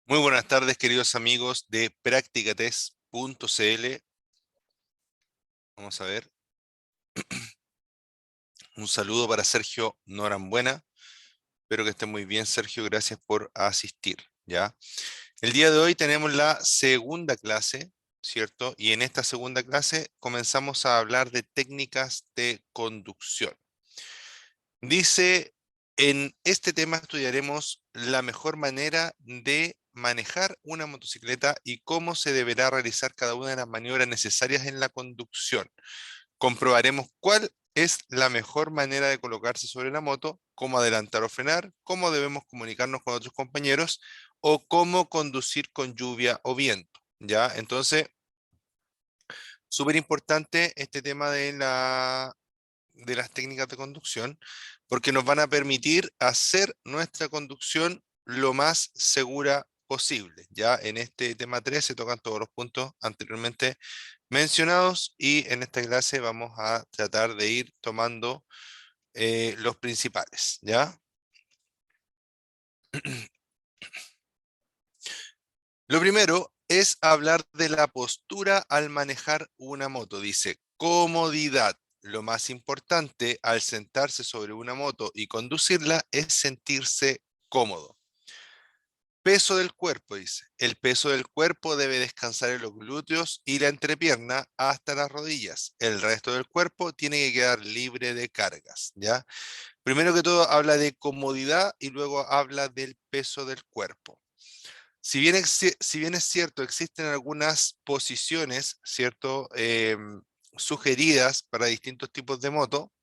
Muy buenas tardes, queridos amigos de practicatest.cl. Vamos a ver. Un saludo para Sergio Norambuena. Espero que esté muy bien, Sergio. Gracias por asistir. ¿Ya? El día de hoy tenemos la segunda clase, ¿cierto? Y en esta segunda clase comenzamos a hablar de técnicas de conducción. Dice, en este tema estudiaremos la mejor manera de manejar una motocicleta y cómo se deberá realizar cada una de las maniobras necesarias en la conducción. Comprobaremos cuál es la mejor manera de colocarse sobre la moto, cómo adelantar o frenar, cómo debemos comunicarnos con otros compañeros o cómo conducir con lluvia o viento. ¿Ya? Entonces, súper importante este tema de las técnicas de conducción, porque nos van a permitir hacer nuestra conducción lo más segura posible. Ya en este tema 3 se tocan todos los puntos anteriormente mencionados y en esta clase vamos a tratar de ir tomando los principales. ¿Ya? Lo primero es hablar de la postura al manejar una moto. Dice, comodidad. Lo más importante al sentarse sobre una moto y conducirla es sentirse cómodo. Peso del cuerpo, dice. El peso del cuerpo debe descansar en los glúteos y la entrepierna hasta las rodillas. El resto del cuerpo tiene que quedar libre de cargas, ¿ya? Primero que todo habla de comodidad y luego habla del peso del cuerpo. Si bien es cierto, existen algunas posiciones, ¿cierto? Sugeridas para distintos tipos de moto,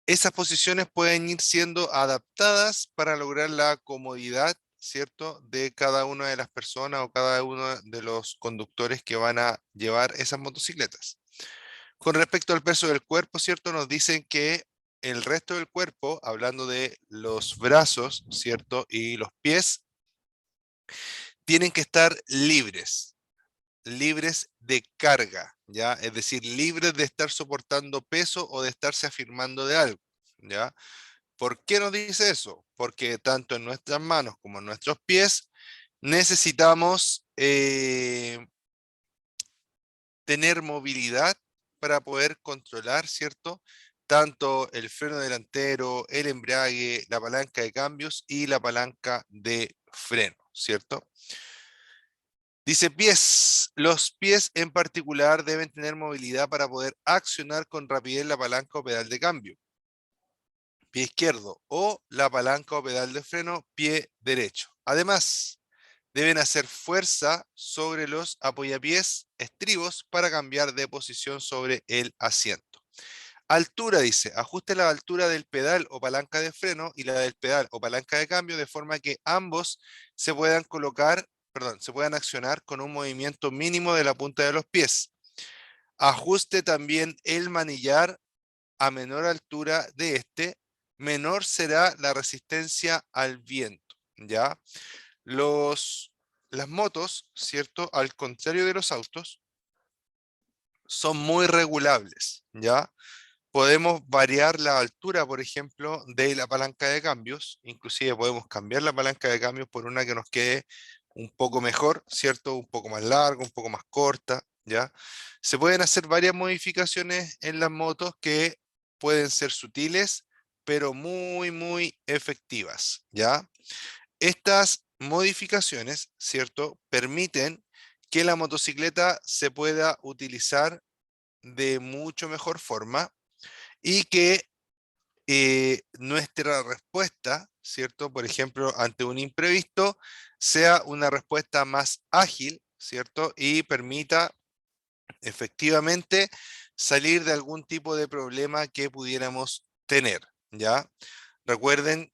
esas posiciones pueden ir siendo adaptadas para lograr la comodidad, ¿cierto? De cada una de las personas o cada uno de los conductores que van a llevar esas motocicletas. Con respecto al peso del cuerpo, ¿cierto? Nos dicen que el resto del cuerpo, hablando de los brazos, ¿cierto? Y los pies, tienen que estar libres de carga, ¿ya? Es decir, libres de estar soportando peso o de estarse afirmando de algo, ¿ya? ¿Por qué nos dice eso? Porque tanto en nuestras manos como en nuestros pies necesitamos tener movilidad para poder controlar, ¿cierto? Tanto el freno delantero, el embrague, la palanca de cambios y la palanca de freno, ¿cierto? Dice pies. Los pies en particular deben tener movilidad para poder accionar con rapidez la palanca o pedal de cambio, pie izquierdo, o la palanca o pedal de freno, pie derecho. Además, deben hacer fuerza sobre los apoyapiés estribos para cambiar de posición sobre el asiento. Altura, dice, ajuste la altura del pedal o palanca de freno y la del pedal o palanca de cambio de forma que ambos se puedan se puedan accionar con un movimiento mínimo de la punta de los pies. Ajuste también el manillar a menor altura de este, menor será la resistencia al viento, ¿ya? Los, las motos, ¿cierto? Al contrario de los autos, son muy regulables, ¿ya? Podemos variar la altura, por ejemplo, de la palanca de cambios. Inclusive podemos cambiar la palanca de cambios por una que nos quede un poco mejor, ¿cierto? Un poco más larga, un poco más corta, ¿ya? Se pueden hacer varias modificaciones en las motos que pueden ser sutiles, pero muy, muy efectivas, ¿ya? Estas modificaciones, ¿cierto? Permiten que la motocicleta se pueda utilizar de mucho mejor forma y que nuestra respuesta, ¿cierto? Por ejemplo, ante un imprevisto, sea una respuesta más ágil, ¿cierto? Y permita efectivamente salir de algún tipo de problema que pudiéramos tener, ¿ya? Recuerden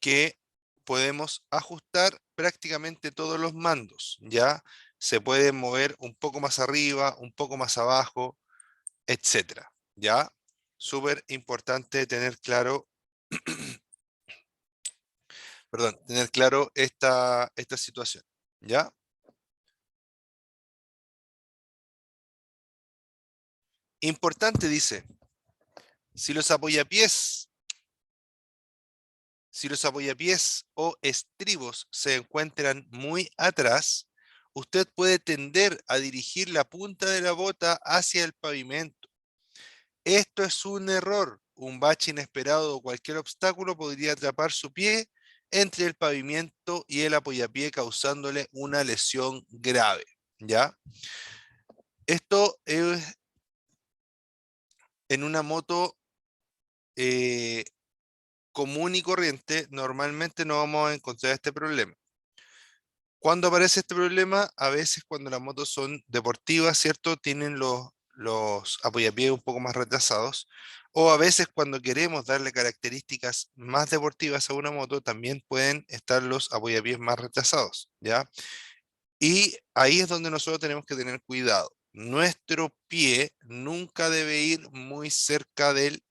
que podemos ajustar prácticamente todos los mandos, ¿ya? Se pueden mover un poco más arriba, un poco más abajo, etcétera, ¿ya? Súper importante tener claro, perdón, tener claro esta situación, ¿ya? Importante dice, si los apoyapiés Si los apoyapiés o estribos se encuentran muy atrás, usted puede tender a dirigir la punta de la bota hacia el pavimento. Esto es un error. Un bache inesperado o cualquier obstáculo podría atrapar su pie entre el pavimento y el apoyapié, causándole una lesión grave. ¿Ya? Esto es en una moto eh, común y corriente. Normalmente no vamos a encontrar este problema. ¿Cuándo aparece este problema? A veces cuando las motos son deportivas, ¿cierto? Tienen los apoyapiés un poco más retrasados. O a veces cuando queremos darle características más deportivas a una moto, también pueden estar los apoyapiés más retrasados, ¿ya? Y ahí es donde nosotros tenemos que tener cuidado. Nuestro pie nunca debe ir muy cerca del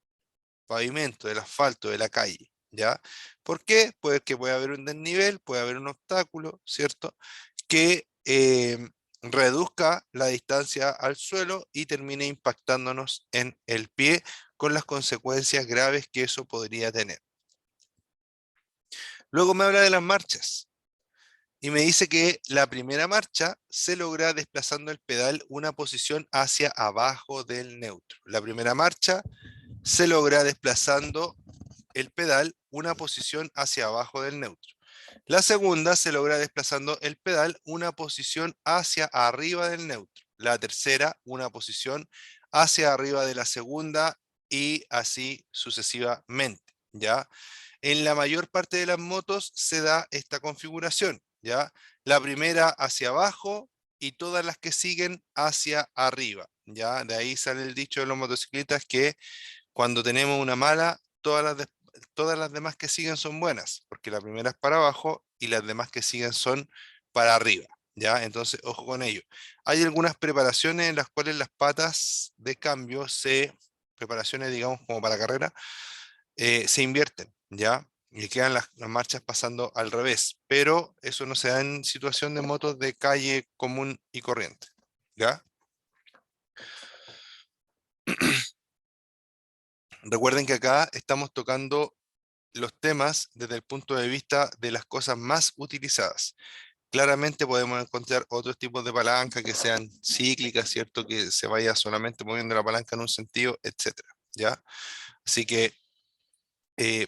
pavimento, del asfalto, de la calle, ¿ya? ¿Por qué? Pues que puede haber un desnivel, puede haber un obstáculo, ¿cierto? Que reduzca la distancia al suelo y termine impactándonos en el pie con las consecuencias graves que eso podría tener. Luego me habla de las marchas y me dice que la primera marcha se logra desplazando el pedal una posición hacia abajo del neutro. La primera marcha se logra desplazando el pedal una posición hacia abajo del neutro. La segunda se logra desplazando el pedal una posición hacia arriba del neutro. La tercera, una posición hacia arriba de la segunda y así sucesivamente, ¿ya? En la mayor parte de las motos se da esta configuración, ¿ya? La primera hacia abajo y todas las que siguen hacia arriba, ¿ya? De ahí sale el dicho de los motociclistas que cuando tenemos una mala, todas las demás que siguen son buenas, porque la primera es para abajo y las demás que siguen son para arriba, ¿ya? Entonces, ojo con ello. Hay algunas preparaciones en las cuales las patas de cambio preparaciones, digamos, como para carrera, se invierten, ¿ya? Y quedan las marchas pasando al revés, pero eso no se da en situación de motos de calle común y corriente, ¿ya? Recuerden que acá estamos tocando los temas desde el punto de vista de las cosas más utilizadas. Claramente podemos encontrar otros tipos de palanca que sean cíclicas, ¿cierto? Que se vaya solamente moviendo la palanca en un sentido, etcétera, ¿ya? Así que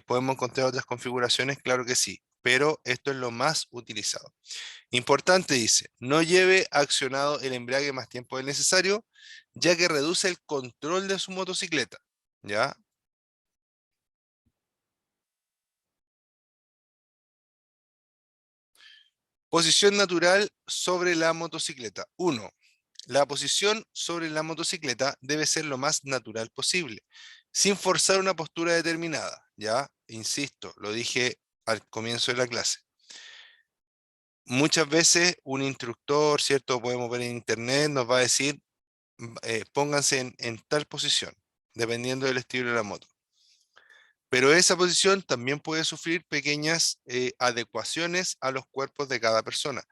podemos encontrar otras configuraciones, claro que sí, pero esto es lo más utilizado. Importante, dice, no lleve accionado el embrague más tiempo del necesario, ya que reduce el control de su motocicleta, ¿ya? Posición natural sobre la motocicleta. 1. La posición sobre la motocicleta debe ser lo más natural posible, sin forzar una postura determinada. Ya, insisto, lo dije al comienzo de la clase. Muchas veces un instructor, ¿cierto? Podemos ver en internet, nos va a decir, pónganse en tal posición, dependiendo del estilo de la moto. Pero esa posición también puede sufrir pequeñas adecuaciones a los cuerpos de cada persona.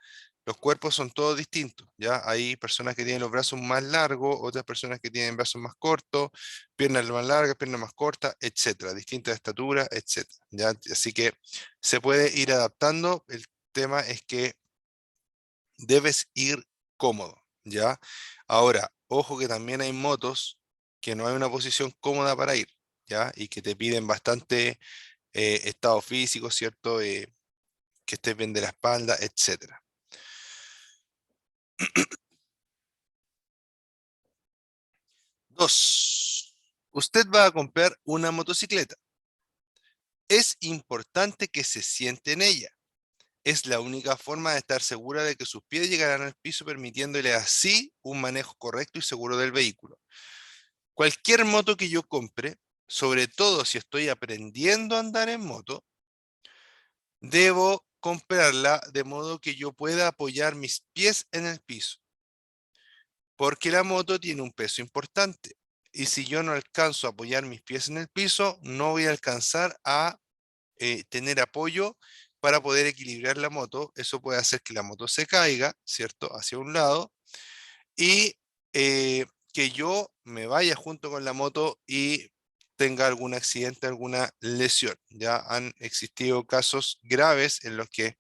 Los cuerpos son todos distintos, ¿ya? Hay personas que tienen los brazos más largos, otras personas que tienen brazos más cortos, piernas más largas, piernas más cortas, etcétera, distintas estaturas, etcétera, ¿ya? Así que se puede ir adaptando. El tema es que debes ir cómodo, ¿ya? Ahora, ojo que también hay motos que no hay una posición cómoda para ir, ¿ya? Y que te piden bastante estado físico, ¿cierto? Que estés bien de la espalda, etcétera. 2. Usted va a comprar una motocicleta. Es importante que se siente en ella. Es la única forma de estar segura de que sus pies llegarán al piso, permitiéndole así un manejo correcto y seguro del vehículo. Cualquier moto que yo compre, sobre todo si estoy aprendiendo a andar en moto, debo comprarla de modo que yo pueda apoyar mis pies en el piso, porque la moto tiene un peso importante. Y si yo no alcanzo a apoyar mis pies en el piso, no voy a alcanzar a tener apoyo para poder equilibrar la moto. Eso puede hacer que la moto se caiga, ¿cierto? Hacia un lado y que yo me vaya junto con la moto y tenga algún accidente, alguna lesión. Ya han existido casos graves en los que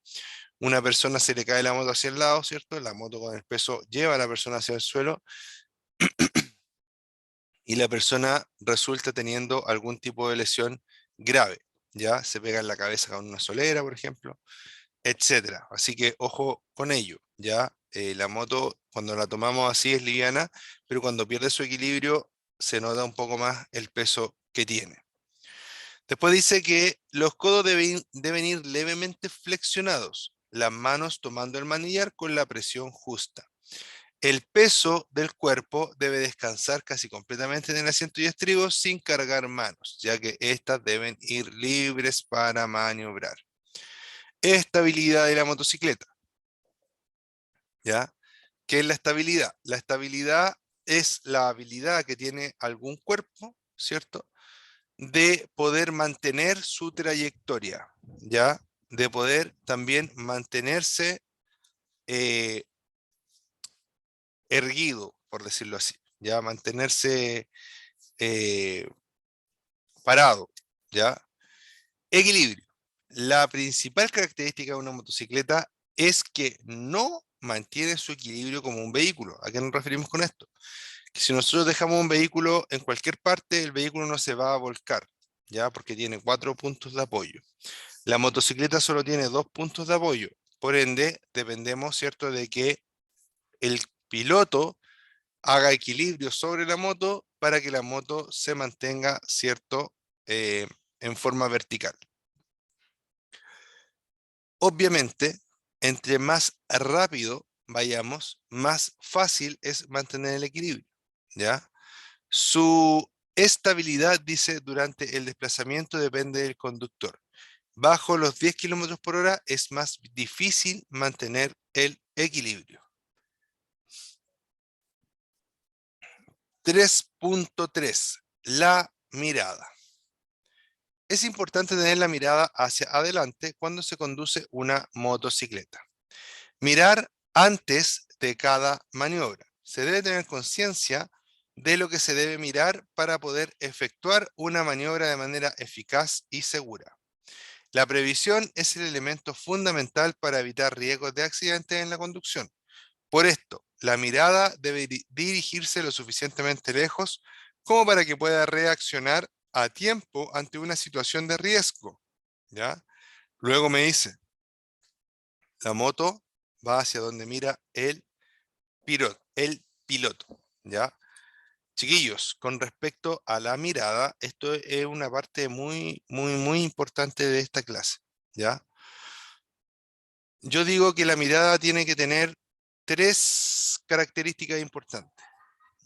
una persona se le cae la moto hacia el lado, ¿cierto? La moto con el peso lleva a la persona hacia el suelo y la persona resulta teniendo algún tipo de lesión grave, ¿ya? Se pega en la cabeza con una solera, por ejemplo, etcétera. Así que ojo con ello, ¿ya? La moto, cuando la tomamos así, es liviana, pero cuando pierde su equilibrio, se nota un poco más el peso que tiene. Después dice que los codos deben ir levemente flexionados, las manos tomando el manillar con la presión justa. El peso del cuerpo debe descansar casi completamente en el asiento y estribos sin cargar manos, ya que éstas deben ir libres para maniobrar. Estabilidad de la motocicleta, ¿ya? ¿Qué es la estabilidad? La estabilidad es la habilidad que tiene algún cuerpo, ¿cierto? De poder mantener su trayectoria, ¿ya? De poder también mantenerse eh, erguido, por decirlo así, ¿ya? Mantenerse eh, parado, ¿ya? Equilibrio. La principal característica de una motocicleta es que no mantiene su equilibrio como un vehículo. ¿A qué nos referimos con esto? Que si nosotros dejamos un vehículo en cualquier parte, el vehículo no se va a volcar, ¿ya? Porque tiene 4 puntos de apoyo. La motocicleta solo tiene 2 puntos de apoyo. Por ende, dependemos, ¿cierto?, de que el piloto haga equilibrio sobre la moto para que la moto se mantenga, ¿cierto?, eh, en forma vertical. Obviamente, entre más rápido vayamos, más fácil es mantener el equilibrio, ¿ya? Su estabilidad, dice, durante el desplazamiento depende del conductor. Bajo los 10 kilómetros por hora es más difícil mantener el equilibrio. 3.3. La mirada. Es importante tener la mirada hacia adelante cuando se conduce una motocicleta. Mirar antes de cada maniobra. Se debe tener conciencia de lo que se debe mirar para poder efectuar una maniobra de manera eficaz y segura. La previsión es el elemento fundamental para evitar riesgos de accidentes en la conducción. Por esto, la mirada debe dirigirse lo suficientemente lejos como para que pueda reaccionar a tiempo ante una situación de riesgo, ¿ya? Luego me dice, la moto va hacia donde mira el piloto, ¿ya? Chiquillos, con respecto a la mirada, esto es una parte muy, muy, muy importante de esta clase, ¿ya? Yo digo que la mirada tiene que tener 3 características importantes,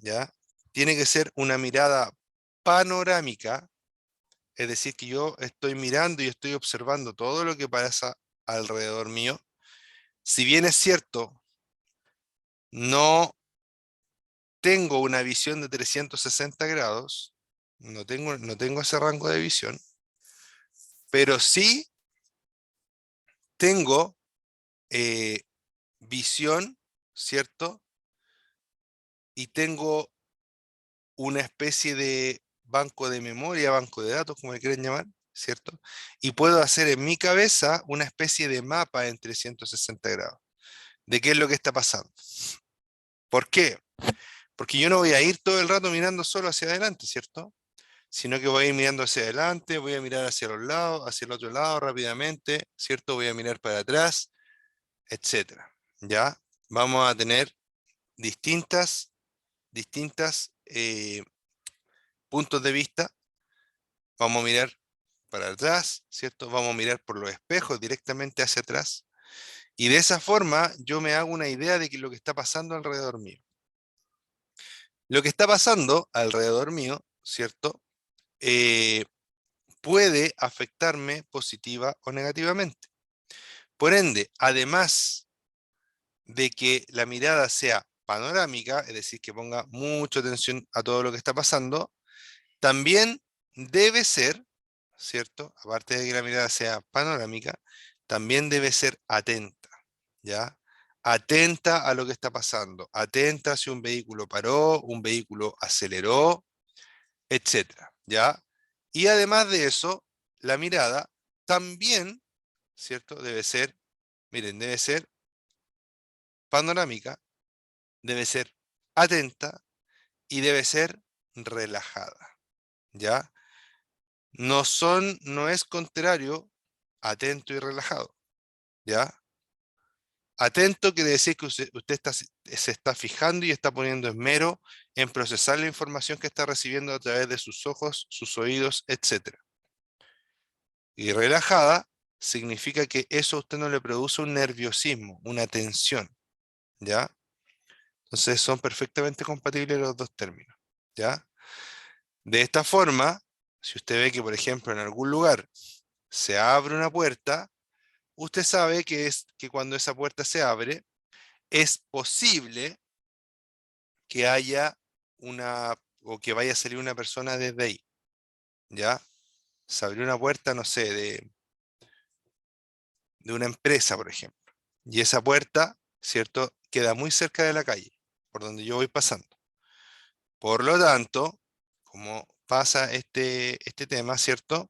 ¿ya? Tiene que ser una mirada panorámica, es decir, que yo estoy mirando y estoy observando todo lo que pasa alrededor mío. Si bien es cierto, no tengo una visión de 360 grados, no tengo ese rango de visión, pero sí tengo eh, visión, ¿cierto? Y tengo una especie de banco de memoria, banco de datos, como le quieren llamar, ¿cierto? Y puedo hacer en mi cabeza una especie de mapa en 360 grados de qué es lo que está pasando. ¿Por qué? Porque yo no voy a ir todo el rato mirando solo hacia adelante, ¿cierto? Sino que voy a ir mirando hacia adelante, voy a mirar hacia los lados, hacia el otro lado rápidamente, ¿cierto? Voy a mirar para atrás, etcétera. ¿Ya? Vamos a tener distintas puntos de vista. Vamos a mirar para atrás, ¿cierto? Vamos a mirar por los espejos directamente hacia atrás. Y de esa forma yo me hago una idea de lo que está pasando alrededor mío. Lo que está pasando alrededor mío, ¿cierto? Eh, puede afectarme positiva o negativamente. Por ende, además de que la mirada sea panorámica, es decir, que ponga mucha atención a todo lo que está pasando, también debe ser, ¿cierto? Aparte de que la mirada sea panorámica, también debe ser atenta, ¿ya? Atenta a lo que está pasando, atenta si un vehículo paró, un vehículo aceleró, etcétera, ¿ya? Y además de eso, la mirada también, ¿cierto? Debe ser, miren, debe ser panorámica, debe ser atenta y debe ser relajada, ¿ya? No es contrario atento y relajado, ¿ya? Atento quiere decir que usted se está fijando y está poniendo esmero en procesar la información que está recibiendo a través de sus ojos, sus oídos, etc. Y relajada significa que eso a usted no le produce un nerviosismo, una tensión, ¿ya? Entonces son perfectamente compatibles los dos términos, ¿ya? De esta forma, si usted ve que, por ejemplo, en algún lugar se abre una puerta, usted sabe que cuando esa puerta se abre, es posible que haya o que vaya a salir una persona desde ahí, ¿ya? Se abrió una puerta, no sé, de una empresa, por ejemplo. Y esa puerta, ¿cierto? Queda muy cerca de la calle, por donde yo voy pasando. Por lo tanto, como pasa este tema, ¿cierto?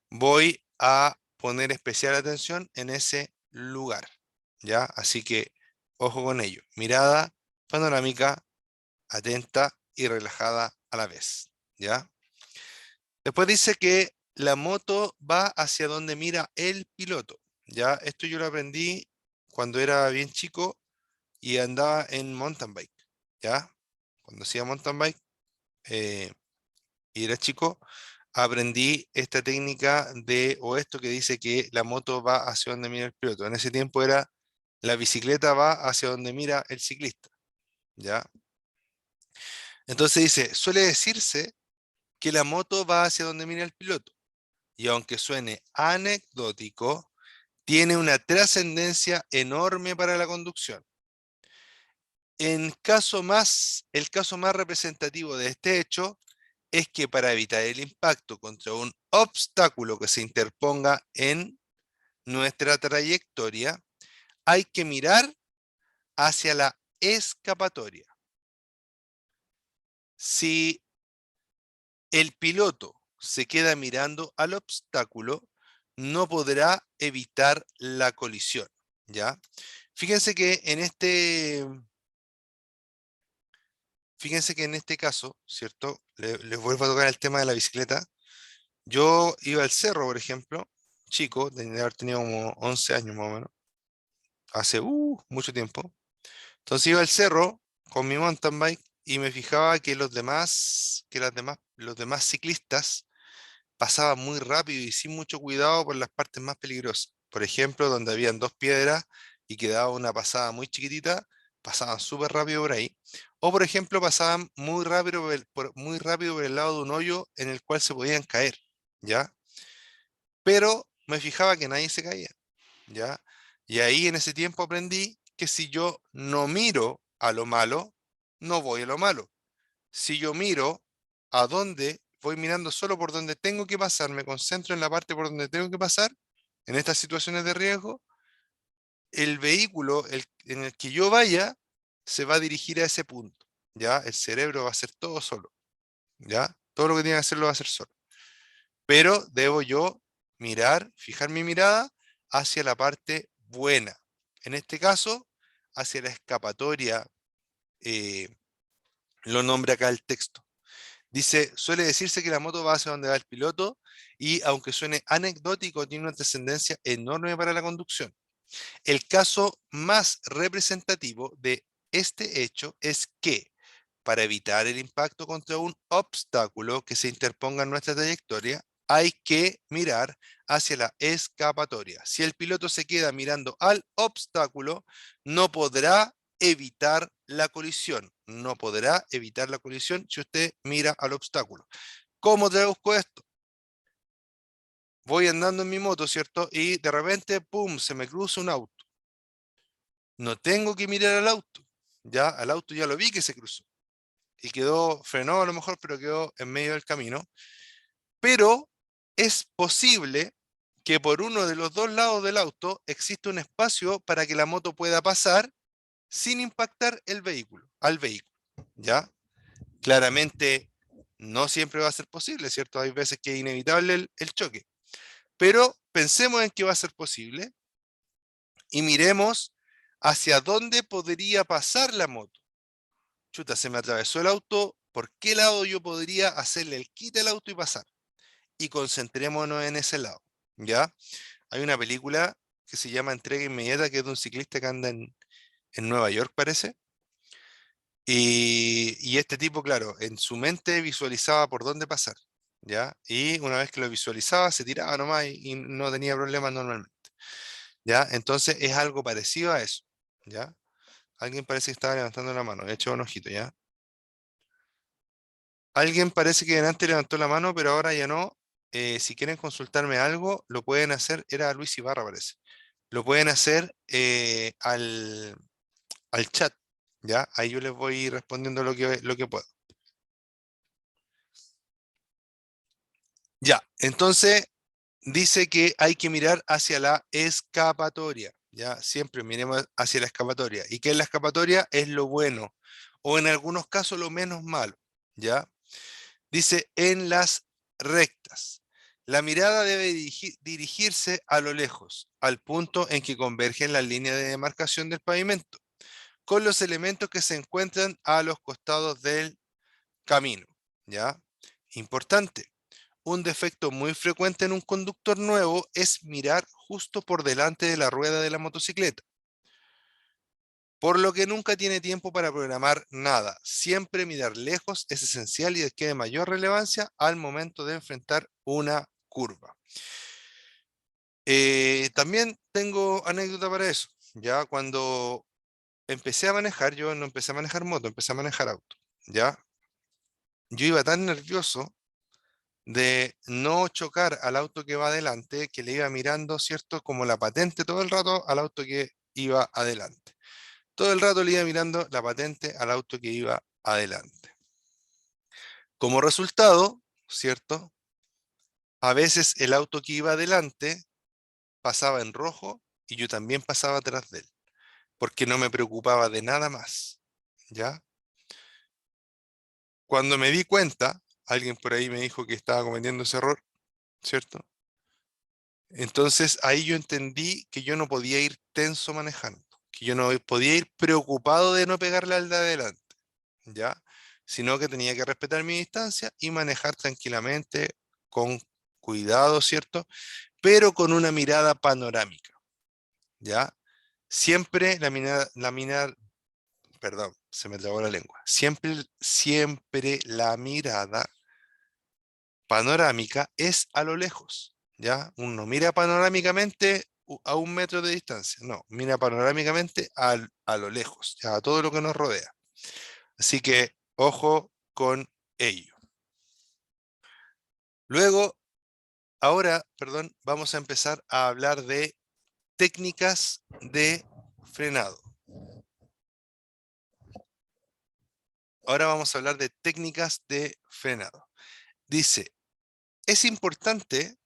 Voy a poner especial atención en ese lugar, ¿ya? Así que, ojo con ello. Mirada panorámica, atenta y relajada a la vez, ¿ya? Después dice que la moto va hacia donde mira el piloto, ¿ya? Esto yo lo aprendí cuando era bien chico y andaba en mountain bike, ¿ya? Cuando hacía mountain bike eh, y era chico, aprendí esta técnica o esto que dice que la moto va hacia donde mira el piloto. En ese tiempo era la bicicleta va hacia donde mira el ciclista, ¿ya? Entonces dice, suele decirse que la moto va hacia donde mira el piloto. Y aunque suene anecdótico, tiene una trascendencia enorme para la conducción. El caso más representativo de este hecho es que para evitar el impacto contra un obstáculo que se interponga en nuestra trayectoria, hay que mirar hacia la escapatoria. Si el piloto se queda mirando al obstáculo, no podrá evitar la colisión, ¿ya? Fíjense que en fíjense que en este caso, ¿cierto? Les vuelvo a tocar el tema de la bicicleta. Yo iba al cerro, por ejemplo, chico, tenía haber tenido como 11 años más o menos, hace mucho tiempo. Entonces iba al cerro con mi mountain bike y me fijaba que los demás ciclistas pasaban muy rápido y sin mucho cuidado por las partes más peligrosas. Por ejemplo, donde habían dos piedras y quedaba una pasada muy chiquitita, pasaban súper rápido por ahí. O por ejemplo, pasaban muy rápido muy rápido por el lado de un hoyo en el cual se podían caer, ¿ya? Pero me fijaba que nadie se caía, ¿ya? Y ahí en ese tiempo aprendí que si yo no miro a lo malo, no voy a lo malo. Si yo miro a dónde, voy mirando solo por donde tengo que pasar, me concentro en la parte por donde tengo que pasar, en estas situaciones de riesgo, el vehículo en el que yo vaya se va a dirigir a ese punto, ¿ya? El cerebro va a hacer todo solo, ¿ya? Todo lo que tiene que hacer lo va a hacer solo. Pero debo yo fijar mi mirada hacia la parte buena. En este caso, hacia la escapatoria, eh, lo nombra acá el texto. Dice, suele decirse que la moto va hacia donde va el piloto y aunque suene anecdótico, tiene una trascendencia enorme para la conducción. El caso más representativo de este hecho es que para evitar el impacto contra un obstáculo que se interponga en nuestra trayectoria, hay que mirar hacia la escapatoria. Si el piloto se queda mirando al obstáculo, no podrá evitar la colisión. No podrá evitar la colisión si usted mira al obstáculo. ¿Cómo traduzco esto? Voy andando en mi moto, ¿cierto? Y de repente, ¡pum!, se me cruza un auto. No tengo que mirar al auto. Ya, al auto ya lo vi que se cruzó. Y frenó a lo mejor, pero quedó en medio del camino. Pero es posible que por uno de los dos lados del auto exista un espacio para que la moto pueda pasar sin impactar al vehículo, ¿ya? Claramente No siempre va a ser posible, ¿cierto? Hay veces que es inevitable el choque. Pero pensemos en que va a ser posible y miremos hacia dónde podría pasar la moto. Chuta, se me atravesó el auto, ¿por qué lado yo podría hacerle el quite al auto y pasar? Y concentrémonos en ese lado, ¿ya? Hay una película que se llama Entrega Inmediata, que es de un ciclista que anda en Nueva York, parece. Y este tipo, claro, en su mente visualizaba por dónde pasar, ¿ya? Y una vez que lo visualizaba, se tiraba nomás y no tenía problemas normalmente, ¿ya? Entonces es algo parecido a eso, ¿ya? Alguien parece que estaba levantando la mano, he hecho un ojito, ¿ya? Alguien parece que delante levantó la mano, pero ahora ya no. Si quieren consultarme algo, lo pueden hacer, era Luis Ibarra, parece. Lo pueden hacer al chat, ¿ya? Ahí yo les voy respondiendo lo que puedo. Ya, entonces dice que hay que mirar hacia la escapatoria, ¿ya? Siempre miremos hacia la escapatoria. ¿Y qué es la escapatoria? Es lo bueno, o en algunos casos lo menos malo, ¿ya? Dice en las rectas. La mirada debe dirigirse a lo lejos, al punto en que convergen las líneas de demarcación del pavimento, con los elementos que se encuentran a los costados del camino, ¿ya? Importante. Un defecto muy frecuente en un conductor nuevo es mirar justo por delante de la rueda de la motocicleta, por lo que nunca tiene tiempo para programar nada. Siempre mirar lejos es esencial y es que de mayor relevancia al momento de enfrentar una curva. También tengo anécdota para eso. Ya cuando empecé a manejar, yo no empecé a manejar moto, empecé a manejar auto. Ya, yo iba tan nervioso de no chocar al auto que va adelante, que le iba mirando, ¿cierto? Como la patente todo el rato al auto que iba adelante. Todo el rato le iba mirando la patente al auto que iba adelante. Como resultado, ¿cierto? A veces el auto que iba adelante pasaba en rojo y yo también pasaba atrás de él, porque no me preocupaba de nada más, ¿ya? Cuando me di cuenta, alguien por ahí me dijo que estaba cometiendo ese error, ¿cierto? Entonces ahí yo entendí que yo no podía ir tenso manejando, que yo no podía ir preocupado de no pegarle al de adelante, ¿ya? Sino que tenía que respetar mi distancia y manejar tranquilamente, con cuidado, ¿cierto? Pero con una mirada panorámica, ¿ya? Siempre perdón, se me trabó la lengua. Siempre la mirada panorámica es a lo lejos, ¿ya? Uno mira panorámicamente a 1 metro de distancia, no, mira panorámicamente a lo lejos, ya, a todo lo que nos rodea. Así que ojo con ello. Luego, ahora, perdón, vamos a empezar a hablar de técnicas de frenado. Ahora vamos a hablar de técnicas de frenado. Dice, es importante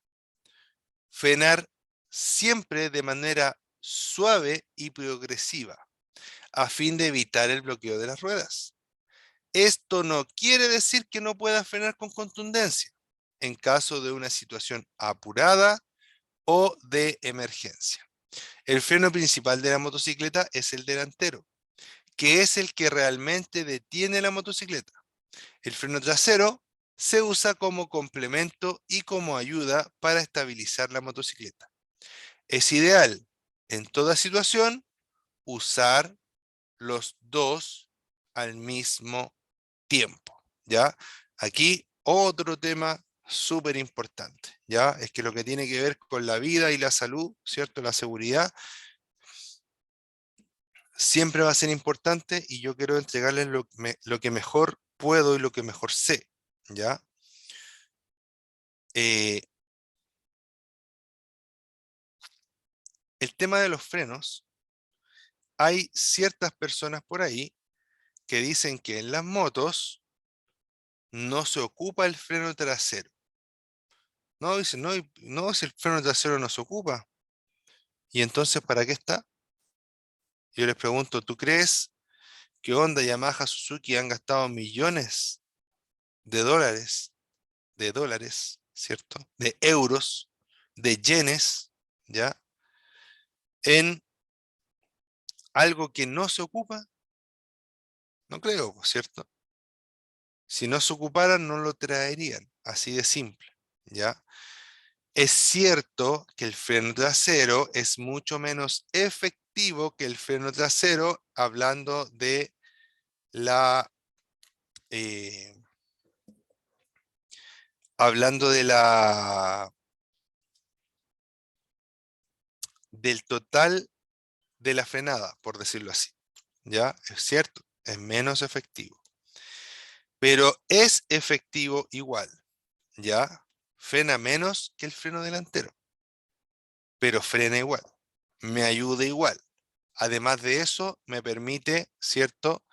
frenar siempre de manera suave y progresiva, a fin de evitar el bloqueo de las ruedas. Esto no quiere decir que no pueda frenar con contundencia en caso de una situación apurada o de emergencia. El freno principal de la motocicleta es el delantero, que es el que realmente detiene la motocicleta. El freno trasero se usa como complemento y como ayuda para estabilizar la motocicleta. Es ideal en toda situación usar los dos al mismo tiempo, ¿ya? Aquí otro tema súper importante, ¿ya? Es que lo que tiene que ver con la vida y la salud, ¿cierto? La seguridad, siempre va a ser importante y yo quiero entregarles lo que mejor puedo y lo que mejor sé, ¿ya? Eh, el tema de los frenos, hay ciertas personas por ahí que dicen que en las motos no se ocupa el freno trasero. No, dicen, no, no, si el freno trasero no se ocupa. ¿Y entonces para qué está? Yo les pregunto, ¿tú crees que Honda, Yamaha, Suzuki han gastado millones de dólares, ¿cierto? De euros, de yenes, ¿ya? En algo que no se ocupa, no creo, ¿cierto? Si no se ocuparan, no lo traerían, así de simple, ¿ya? Es cierto que el freno trasero es mucho menos efectivo que el freno trasero, hablando de la, eh, hablando de la, del total de la frenada, por decirlo así, ¿ya? Es cierto, es menos efectivo, pero es efectivo igual, ¿ya? Frena menos que el freno delantero, pero frena igual, me ayuda igual. Además de eso, me permite, ¿cierto?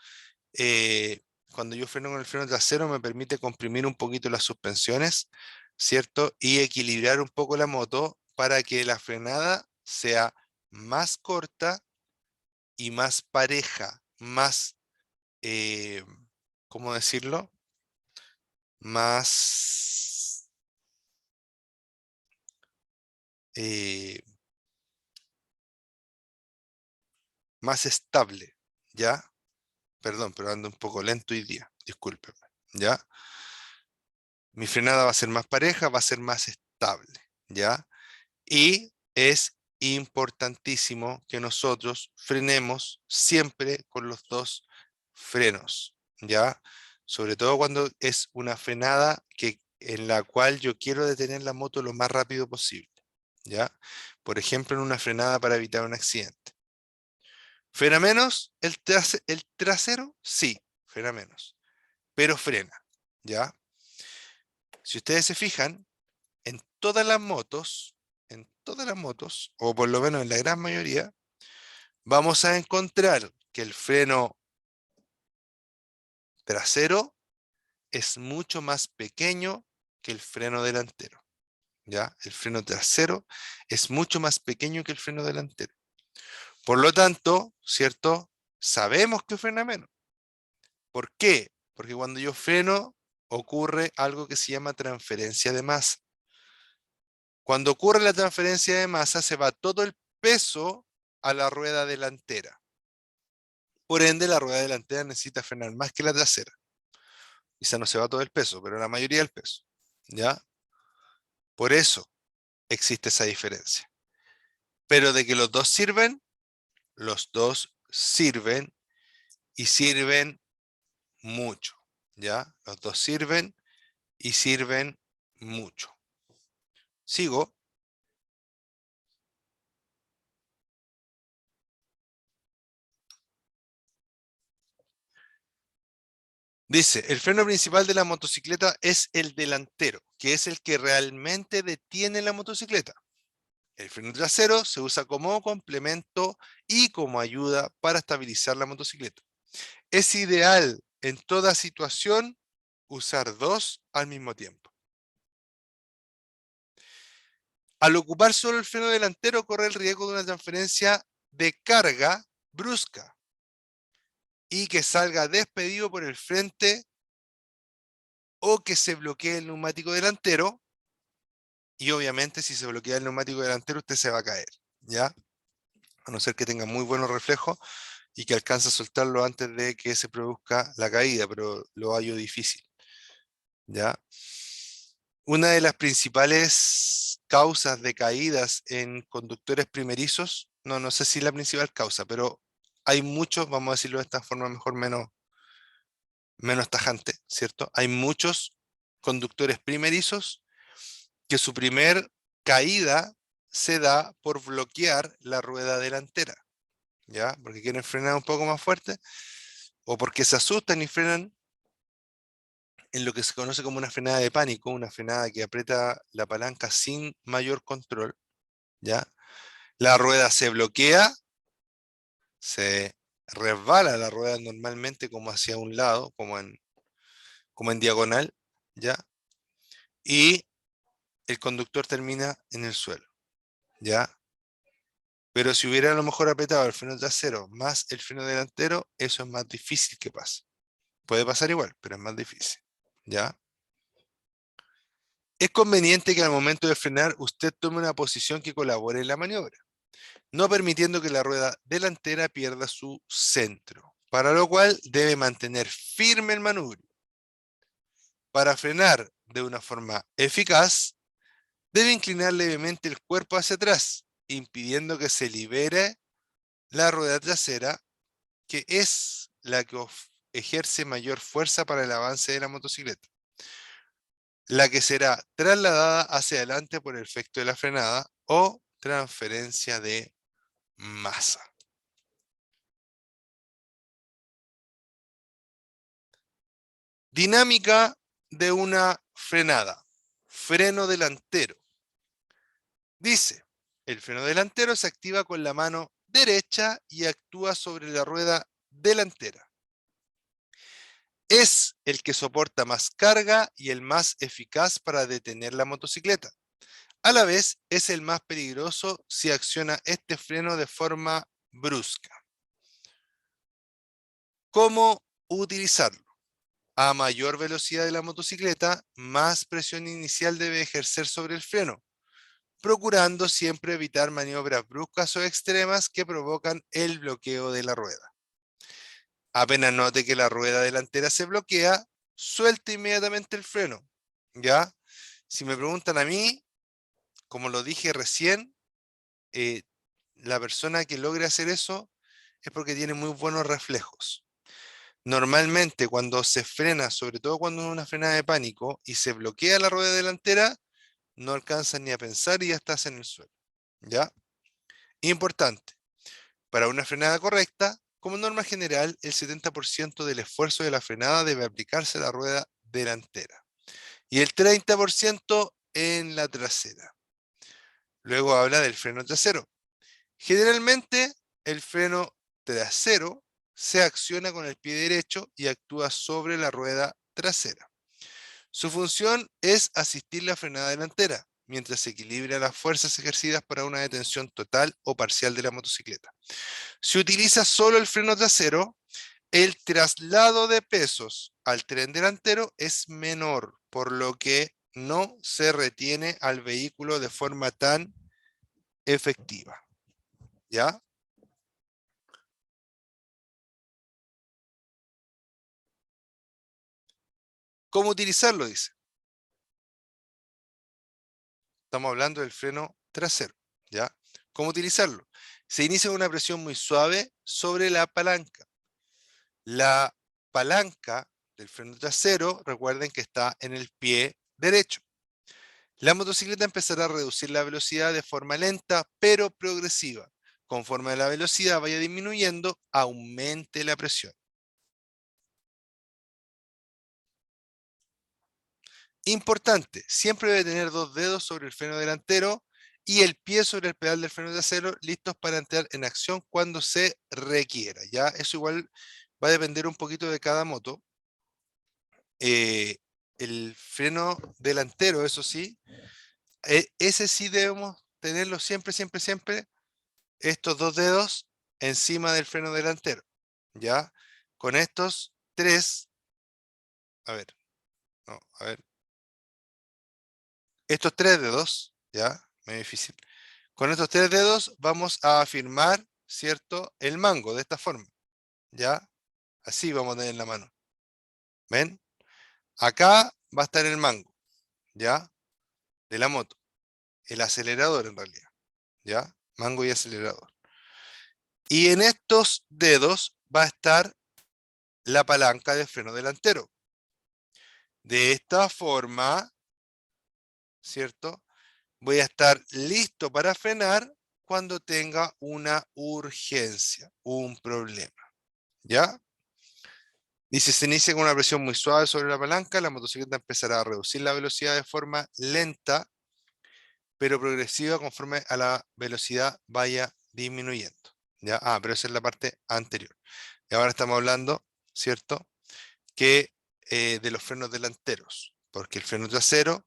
Eh, Cuando yo freno con el freno trasero, me permite comprimir un poquito las suspensiones, ¿cierto? Y equilibrar un poco la moto para que la frenada sea más corta y más pareja, más, eh, ¿cómo decirlo? Más, eh, más estable, ¿ya? Perdón, pero ando un poco lento hoy día, discúlpeme, ¿ya? Mi frenada va a ser más pareja, va a ser más estable, ¿ya? Y es importantísimo que nosotros frenemos siempre con los dos frenos, ¿ya? Sobre todo cuando es una frenada en la cual yo quiero detener la moto lo más rápido posible, ¿ya? Por ejemplo, en una frenada para evitar un accidente. ¿Frena menos el trasero? Sí, frena menos, pero frena, ¿ya? Si ustedes se fijan, en todas las motos, o por lo menos en la gran mayoría, vamos a encontrar que el freno trasero es mucho más pequeño que el freno delantero. ¿Ya? El freno trasero es mucho más pequeño que el freno delantero. Por lo tanto, ¿cierto? Sabemos que frena menos. ¿Por qué? Porque cuando yo freno ocurre algo que se llama transferencia de masa. Cuando ocurre la transferencia de masa, se va todo el peso a la rueda delantera. Por ende, la rueda delantera necesita frenar más que la trasera. Quizá no se va todo el peso, pero la mayoría del peso. ¿Ya? Por eso existe esa diferencia. Pero de que los dos sirven y sirven mucho. ¿Ya? Los dos sirven y sirven mucho. Sigo. Dice, el freno principal de la motocicleta es el delantero, que es el que realmente detiene la motocicleta. El freno trasero se usa como complemento y como ayuda para estabilizar la motocicleta. Es ideal en toda situación usar dos al mismo tiempo. Al ocupar solo el freno delantero, corre el riesgo de una transferencia de carga brusca y que salga despedido por el frente o que se bloquee el neumático delantero. Y obviamente, si se bloquea el neumático delantero, usted se va a caer, ¿ya? A no ser que tenga muy buenos reflejos y que alcance a soltarlo antes de que se produzca la caída, pero lo hallo difícil, ¿ya? Una de las principales causas de caídas en conductores primerizos, no sé si la principal causa, pero hay muchos, vamos a decirlo de esta forma mejor, menos tajante, ¿cierto? Hay muchos conductores primerizos que su primer caída se da por bloquear la rueda delantera, ¿ya? Porque quieren frenar un poco más fuerte o porque se asustan y frenan en lo que se conoce como una frenada de pánico, una frenada que aprieta la palanca sin mayor control, ¿ya? La rueda se bloquea, se resbala la rueda normalmente como hacia un lado, como en diagonal, ¿ya? Y el conductor termina en el suelo, ¿ya? Pero si hubiera a lo mejor apretado el freno trasero más el freno delantero, eso es más difícil que pase. Puede pasar igual, pero es más difícil, ¿ya? Es conveniente que al momento de frenar usted tome una posición que colabore en la maniobra, no permitiendo que la rueda delantera pierda su centro, para lo cual debe mantener firme el manubrio. Para frenar de una forma eficaz, debe inclinar levemente el cuerpo hacia atrás, impidiendo que se libere la rueda trasera, que es la que ejerce mayor fuerza para el avance de la motocicleta, la que será trasladada hacia adelante por el efecto de la frenada o transferencia de masa. Dinámica de una frenada. Freno delantero. Dice, el freno delantero se activa con la mano derecha y actúa sobre la rueda delantera. Es el que soporta más carga y el más eficaz para detener la motocicleta. A la vez, es el más peligroso si acciona este freno de forma brusca. ¿Cómo utilizarlo? A mayor velocidad de la motocicleta, más presión inicial debe ejercer sobre el freno, procurando siempre evitar maniobras bruscas o extremas que provocan el bloqueo de la rueda. Apenas note que la rueda delantera se bloquea, suelte inmediatamente el freno. ¿Ya? Si me preguntan a mí, como lo dije recién, eh, la persona que logre hacer eso es porque tiene muy buenos reflejos. Normalmente cuando se frena, sobre todo cuando es una frenada de pánico y se bloquea la rueda delantera, no alcanzan ni a pensar y ya estás en el suelo. ¿Ya? Importante, para una frenada correcta, como norma general, el 70% del esfuerzo de la frenada debe aplicarse a la rueda delantera y el 30% en la trasera. Luego habla del freno trasero. Generalmente, el freno trasero se acciona con el pie derecho y actúa sobre la rueda trasera. Su función es asistir la frenada delantera, mientras se equilibra las fuerzas ejercidas para una detención total o parcial de la motocicleta. Si utiliza solo el freno trasero, el traslado de pesos al tren delantero es menor, por lo que no se retiene al vehículo de forma tan efectiva. ¿Ya? ¿Cómo utilizarlo? Dice. Estamos hablando del freno trasero. ¿Ya? ¿Cómo utilizarlo? Se inicia con una presión muy suave sobre la palanca. La palanca del freno trasero, recuerden que está en el pie derecho. La motocicleta empezará a reducir la velocidad de forma lenta, pero progresiva. Conforme la velocidad vaya disminuyendo, aumente la presión. Importante, siempre debe tener dos dedos sobre el freno delantero y el pie sobre el pedal del freno trasero, listos para entrar en acción cuando se requiera. ¿Ya? Eso igual va a depender un poquito de cada moto. Eh, el freno delantero, eso sí, ese sí debemos tenerlo siempre, siempre, siempre, estos dos dedos encima del freno delantero. ¿Ya? Con estos tres, a ver, no, a ver, estos tres dedos, ¿ya? Muy difícil. Con estos tres dedos vamos a afirmar, ¿cierto? El mango de esta forma, ¿ya? Así vamos a tener la mano. ¿Ven? Acá va a estar el mango, ¿ya? De la moto. El acelerador en realidad, ¿ya? Mango y acelerador. Y en estos dedos va a estar la palanca de freno delantero. De esta forma, ¿cierto? Voy a estar listo para frenar cuando tenga una urgencia, un problema. ¿Ya? Dice, se inicia con una presión muy suave sobre la palanca, la motocicleta empezará a reducir la velocidad de forma lenta, pero progresiva conforme a la velocidad vaya disminuyendo. ¿Ya? Ah, pero esa es la parte anterior. Y ahora estamos hablando, ¿cierto? Que de los frenos delanteros, porque el freno trasero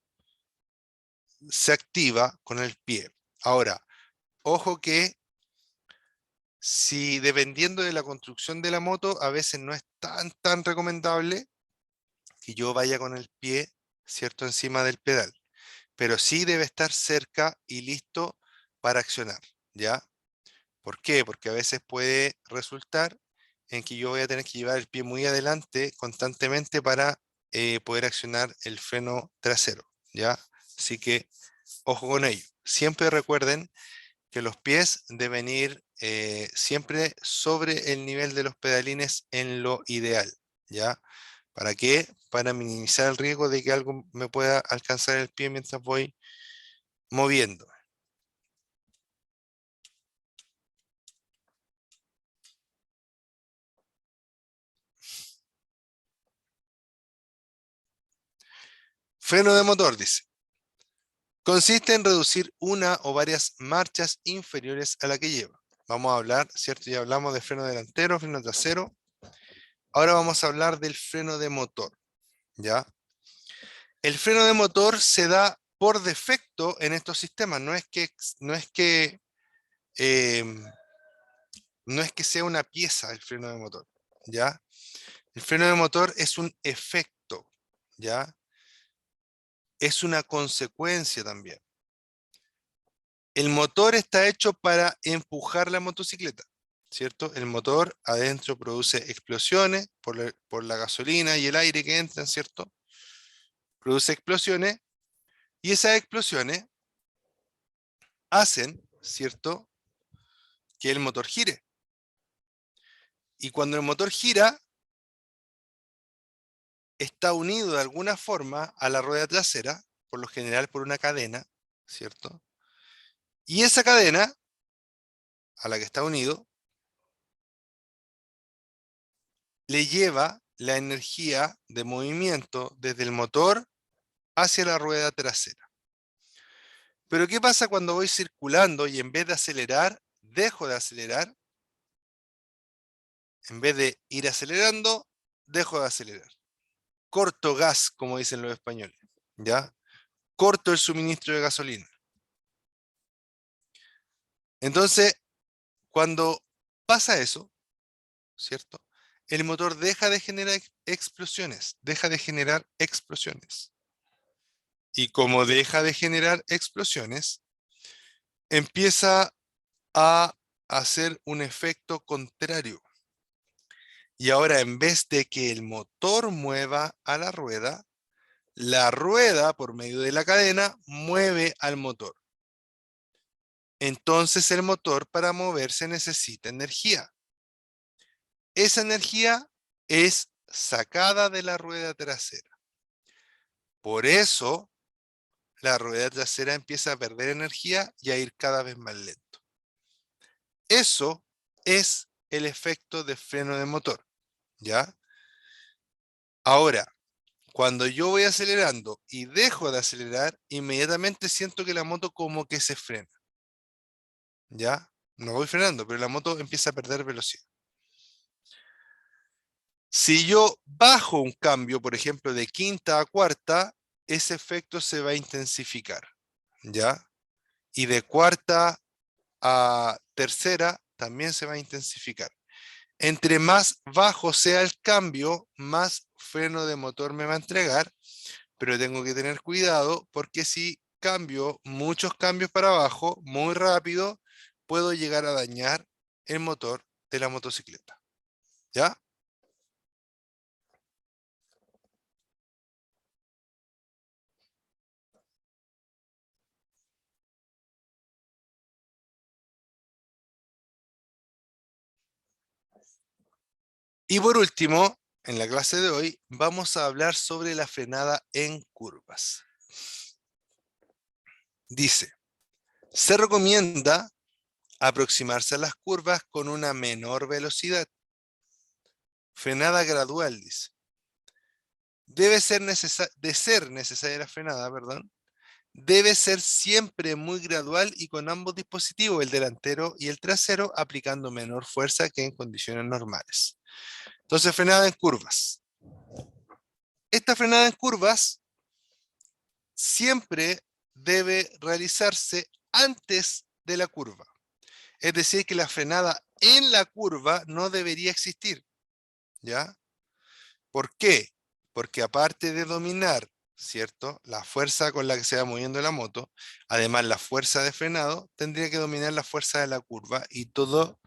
se activa con el pie. Ahora, ojo que si dependiendo de la construcción de la moto, a veces no es tan recomendable que yo vaya con el pie, ¿cierto?, encima del pedal. pero sí debe estar cerca y listo para accionar, ¿ya? ¿Por qué? Porque a veces puede resultar en que yo voy a tener que llevar el pie muy adelante constantemente para poder accionar el freno trasero, ¿ya? Así que ojo con ello. Siempre recuerden que los pies deben ir siempre sobre el nivel de los pedalines en lo ideal, ¿ya? ¿Para qué? Para minimizar el riesgo de que algo me pueda alcanzar el pie mientras voy moviendo. Freno de motor, dice. Consiste en reducir una o varias marchas inferiores a la que lleva. Vamos a hablar, ¿cierto? Ya hablamos de freno delantero, freno trasero. Ahora vamos a hablar del freno de motor, ¿ya? El freno de motor se da por defecto en estos sistemas. Eh, no es que sea una pieza el freno de motor, ¿ya? El freno de motor es un efecto, ¿ya? Es una consecuencia también. El motor está hecho para empujar la motocicleta, ¿cierto? El motor adentro produce explosiones por la gasolina y el aire que entran, ¿cierto? Produce explosiones y esas explosiones hacen, ¿cierto?, que el motor gire. Y cuando el motor gira, está unido de alguna forma a la rueda trasera, por lo general por una cadena, ¿cierto? Y esa cadena a la que está unido le lleva la energía de movimiento desde el motor hacia la rueda trasera. Pero ¿qué pasa cuando voy circulando y en vez de acelerar, dejo de acelerar? En vez de ir acelerando, dejo de acelerar. Corto gas, como dicen los españoles, ¿ya? Corto el suministro de gasolina. Entonces, cuando pasa eso, ¿cierto? El motor deja de generar explosiones, deja de generar explosiones. Y como deja de generar explosiones, empieza a hacer un efecto contrario. Y ahora en vez de que el motor mueva a la rueda por medio de la cadena mueve al motor. Entonces el motor para moverse necesita energía. Esa energía es sacada de la rueda trasera. Por eso la rueda trasera empieza a perder energía y a ir cada vez más lento. Eso es el efecto de freno de motor, ¿ya? Ahora, cuando yo voy acelerando y dejo de acelerar, inmediatamente siento que la moto como que se frena, ¿ya? No voy frenando, pero la moto empieza a perder velocidad. Si yo bajo un cambio, por ejemplo, de quinta a cuarta, ese efecto se va a intensificar, ¿ya? Y de cuarta a tercera también se va a intensificar. Entre más bajo sea el cambio, más freno de motor me va a entregar, pero tengo que tener cuidado porque si cambio muchos cambios para abajo muy rápido, puedo llegar a dañar el motor de la motocicleta, ¿ya? Y por último, en la clase de hoy vamos a hablar sobre la frenada en curvas. Dice, se recomienda aproximarse a las curvas con una menor velocidad. Frenada gradual, dice. De ser necesaria la frenada, perdón, debe ser siempre muy gradual y con ambos dispositivos, el delantero y el trasero, aplicando menor fuerza que en condiciones normales. Entonces, frenada en curvas. Esta frenada en curvas siempre debe realizarse antes de la curva. Es decir, que la frenada en la curva no debería existir, ¿ya? ¿Por qué? Porque aparte de dominar ¿cierto? La fuerza con la que se va moviendo la moto, además la fuerza de frenado, tendría que dominar la fuerza de la curva y todas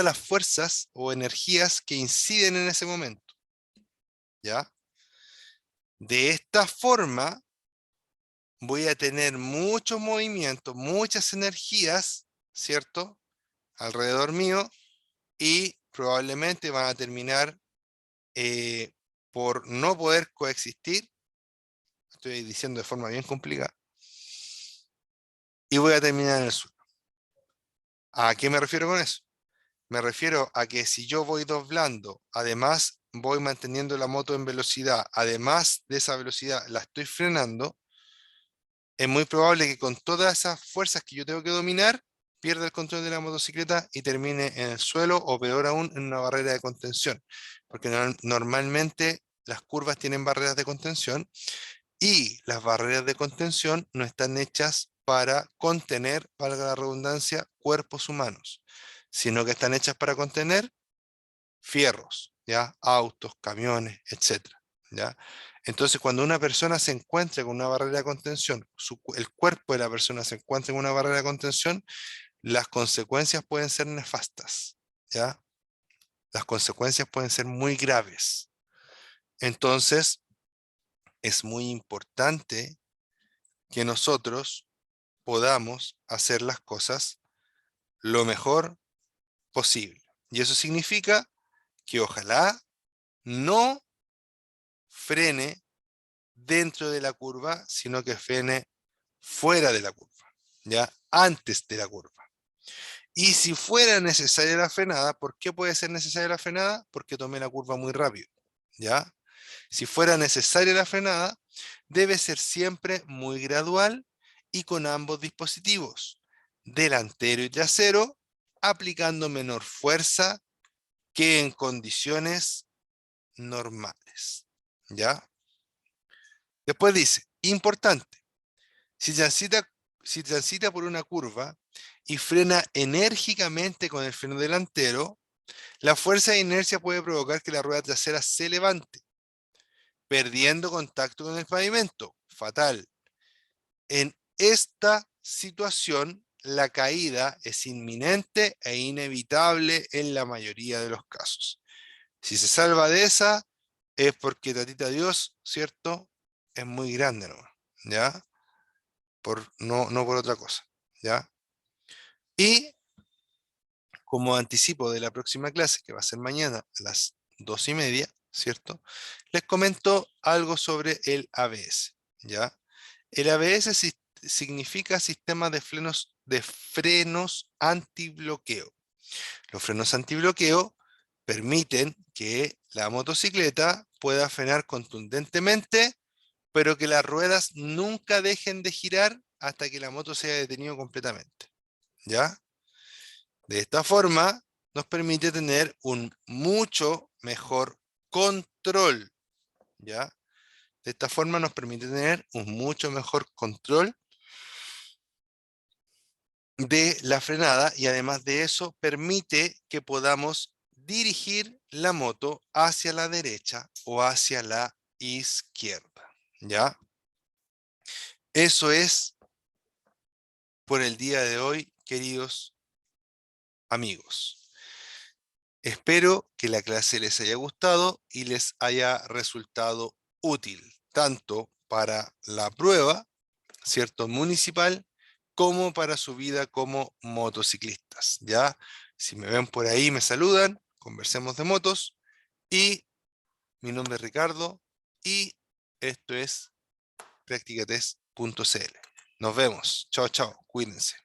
las fuerzas o energías que inciden en ese momento, ¿ya? De esta forma voy a tener muchos movimientos, muchas energías, ¿cierto? Alrededor mío y probablemente van a terminar eh, por no poder coexistir, estoy diciendo de forma bien complicada, y voy a terminar en el suelo. ¿A qué me refiero con eso? Me refiero a que si yo voy doblando, además voy manteniendo la moto en velocidad, además de esa velocidad la estoy frenando, es muy probable que con todas esas fuerzas que yo tengo que dominar, pierda el control de la motocicleta y termine en el suelo o peor aún en una barrera de contención. Porque normalmente las curvas tienen barreras de contención y las barreras de contención no están hechas para contener, valga la redundancia, cuerpos humanos, sino que están hechas para contener fierros, ¿ya? Autos, camiones, etcétera, ¿ya? Entonces, cuando una persona se encuentra con una barrera de contención, el cuerpo de la persona se encuentra en una barrera de contención, las consecuencias pueden ser nefastas, ¿ya? Las consecuencias pueden ser muy graves. Entonces, es muy importante que nosotros podamos hacer las cosas lo mejor posible. Y eso significa que ojalá no frene dentro de la curva, sino que frene fuera de la curva, ¿ya? Antes de la curva. Y si fuera necesaria la frenada, ¿por qué puede ser necesaria la frenada? Porque tomé la curva muy rápido, ¿ya? Si fuera necesaria la frenada, debe ser siempre muy gradual y con ambos dispositivos, delantero y trasero, aplicando menor fuerza que en condiciones normales, ¿ya? Después dice, importante, si transita, si transita por una curva y frena enérgicamente con el freno delantero, la fuerza de inercia puede provocar que la rueda trasera se levante, perdiendo contacto con el pavimento. Fatal. En esta situación, la caída es inminente e inevitable en la mayoría de los casos. Si se salva de esa, es porque Tatita Dios, ¿cierto? Es muy grande, ¿no? ¿Ya? No por otra cosa, ¿ya? Y como anticipo de la próxima clase, que va a ser mañana a las 2:30, ¿cierto? Les comento algo sobre el ABS, ¿ya? El ABS significa sistema de frenos antibloqueo. Los frenos antibloqueo permiten que la motocicleta pueda frenar contundentemente, pero que las ruedas nunca dejen de girar hasta que la moto se haya detenido completamente, ¿ya? De esta forma, nos permite tener un mucho mejor control, ¿ya? De esta forma nos permite tener un mucho mejor control de la frenada y además de eso permite que podamos dirigir la moto hacia la derecha o hacia la izquierda, ¿ya? Eso es por el día de hoy, queridos amigos. Espero que la clase les haya gustado y les haya resultado útil, tanto para la prueba, ¿cierto? Municipal, como para su vida como motociclistas, ¿ya? Si me ven por ahí, me saludan, conversemos de motos y mi nombre es Ricardo y esto es practicatest.cl. Nos vemos. Chao, chao. Cuídense.